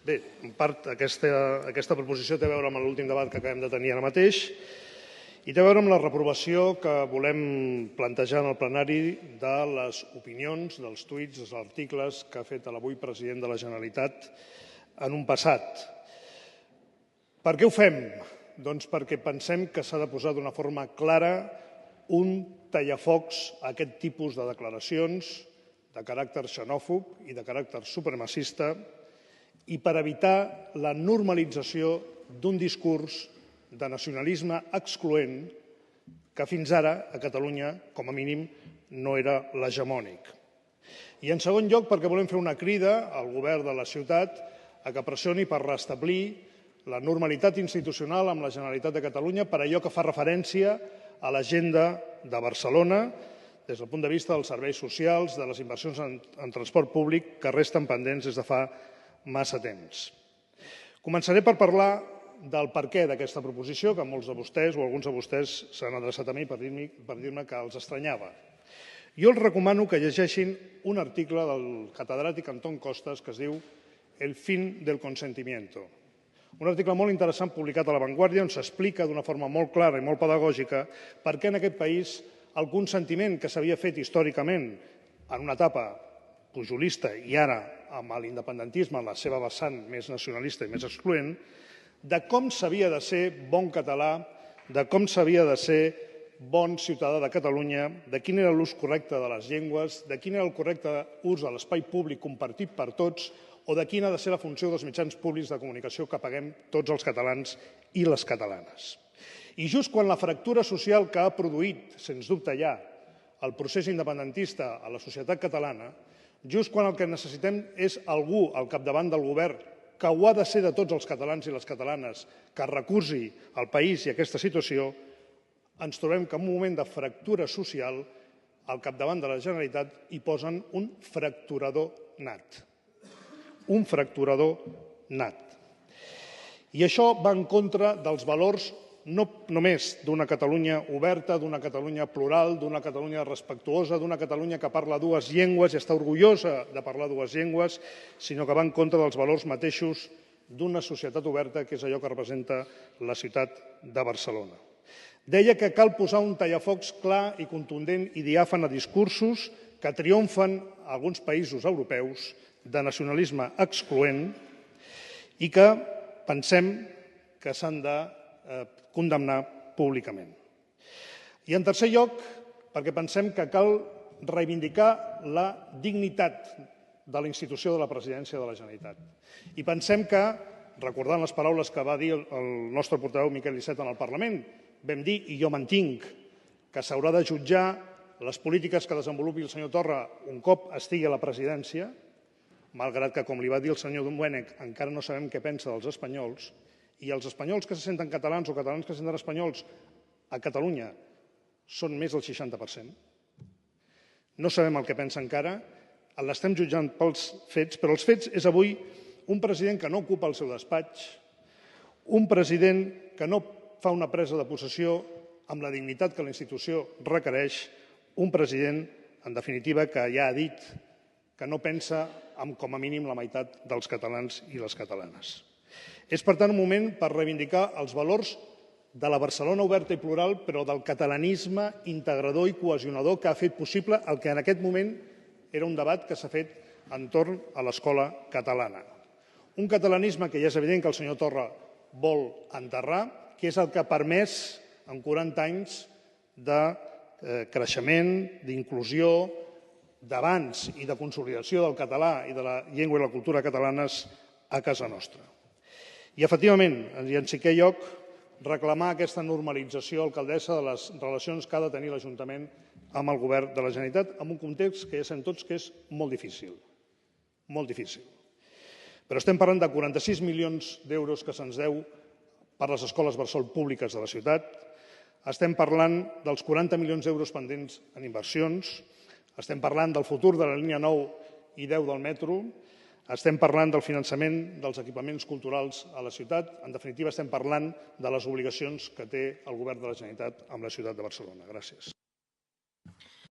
Bé, en part aquesta proposició té a veure amb l'últim debat que acabem de tenir ara mateix i té a veure amb la reprovació que volem plantejar en el plenari de les opinions, dels tuits, dels articles que ha fet l'avui president de la Generalitat en un passat. Per què ho fem? Doncs perquè pensem que s'ha de posar d'una forma clara un tallafocs a aquest tipus de declaracions de caràcter xenòfob i de caràcter supremacista i per evitar la normalització d'un discurs de nacionalisme excloent que fins ara a Catalunya, com a mínim, no era l'hegemònic. I en segon lloc, perquè volem fer una crida al govern de la ciutat a que pressioni per restablir la normalitat institucional amb la Generalitat de Catalunya per allò que fa referència a l'agenda de Barcelona des del punt de vista dels serveis socials, de les inversions en transport públic que resten pendents des de fa massa temps. Començaré per parlar del perquè d'aquesta proposició, que molts de vostès o alguns de vostès s'han adreçat a mi per dir-me que els estranyava. Jo els recomano que llegeixin un article del catedràtic Antón Costas que es diu El fin del consentimiento. Un article molt interessant publicat a La Vanguardia on s'explica d'una forma molt clara i molt pedagògica per què en aquest país el consentiment que s'havia fet històricament en una etapa pujolista i ara amb l'independentisme en la seva vessant més nacionalista i més excloent, de com s'havia de ser bon català, de com s'havia de ser bon ciutadà de Catalunya, de quin era l'ús correcte de les llengües, de quin era el correcte ús de l'espai públic compartit per tots o de quina ha de ser la funció dels mitjans públics de comunicació que paguem tots els catalans i les catalanes. I just quan la fractura social que ha produït, sens dubte ja, el procés independentista a la societat catalana, just quan el que necessitem és algú al capdavant del govern que ho ha de ser de tots els catalans i les catalanes, que recusi el país i aquesta situació, ens trobem que en un moment de fractura social al capdavant de la Generalitat hi posen un fracturador nat. Un fracturador nat. I això va en contra dels valors no només d'una Catalunya oberta, d'una Catalunya plural, d'una Catalunya respectuosa, d'una Catalunya que parla dues llengües i està orgullosa de parlar dues llengües, sinó que va en contra dels valors mateixos d'una societat oberta, que és allò que representa la ciutat de Barcelona. Deia que cal posar un tallafocs clar i contundent i diàfan a discursos que triomfen a alguns països europeus de nacionalisme excloent i que pensem que s'han de condemnar públicament. I en tercer lloc, perquè pensem que cal reivindicar la dignitat de la institució de la presidència de la Generalitat. I pensem que, recordant les paraules que va dir el nostre portaveu Miquel Iceta en el Parlament, vam dir, i jo mantinc, que s'haurà de jutjar les polítiques que desenvolupi el senyor Torra un cop estigui a la presidència, malgrat que, com li va dir el senyor Domènech, encara no sabem què pensa dels espanyols, i els espanyols que se senten catalans o catalans que se senten espanyols a Catalunya són més del 60%. No sabem el que pensa encara, l'estem jutjant pels fets, però els fets és avui un president que no ocupa el seu despatx, un president que no fa una presa de possessió amb la dignitat que la institució requereix, un president, en definitiva, que ja ha dit que no pensa en com a mínim la meitat dels catalans i les catalanes. És, per tant, un moment per reivindicar els valors de la Barcelona oberta i plural, però del catalanisme integrador i cohesionador que ha fet possible el que en aquest moment era un debat que s'ha fet entorn a l'escola catalana. Un catalanisme que ja és evident que el senyor Torra vol enterrar, que és el que ha permès en 40 anys de creixement, d'inclusió, d'avanç i de consolidació del català i de la llengua i la cultura catalanes a casa nostra. I, efectivament, i en cinquè lloc, reclamar aquesta normalització alcaldessa de les relacions que ha de tenir l'Ajuntament amb el govern de la Generalitat en un context que ja sabem tots que és molt difícil. Molt difícil. Però estem parlant de 46 milions d'euros que se'ns deu per les escoles bressol públiques de la ciutat. Estem parlant dels 40 milions d'euros pendents en inversions. Estem parlant del futur de la línia 9 i 10 del metro. Estem parlant del finançament dels equipaments culturals a la ciutat. En definitiva, estem parlant de les obligacions que té el govern de la Generalitat amb la ciutat de Barcelona. Gràcies.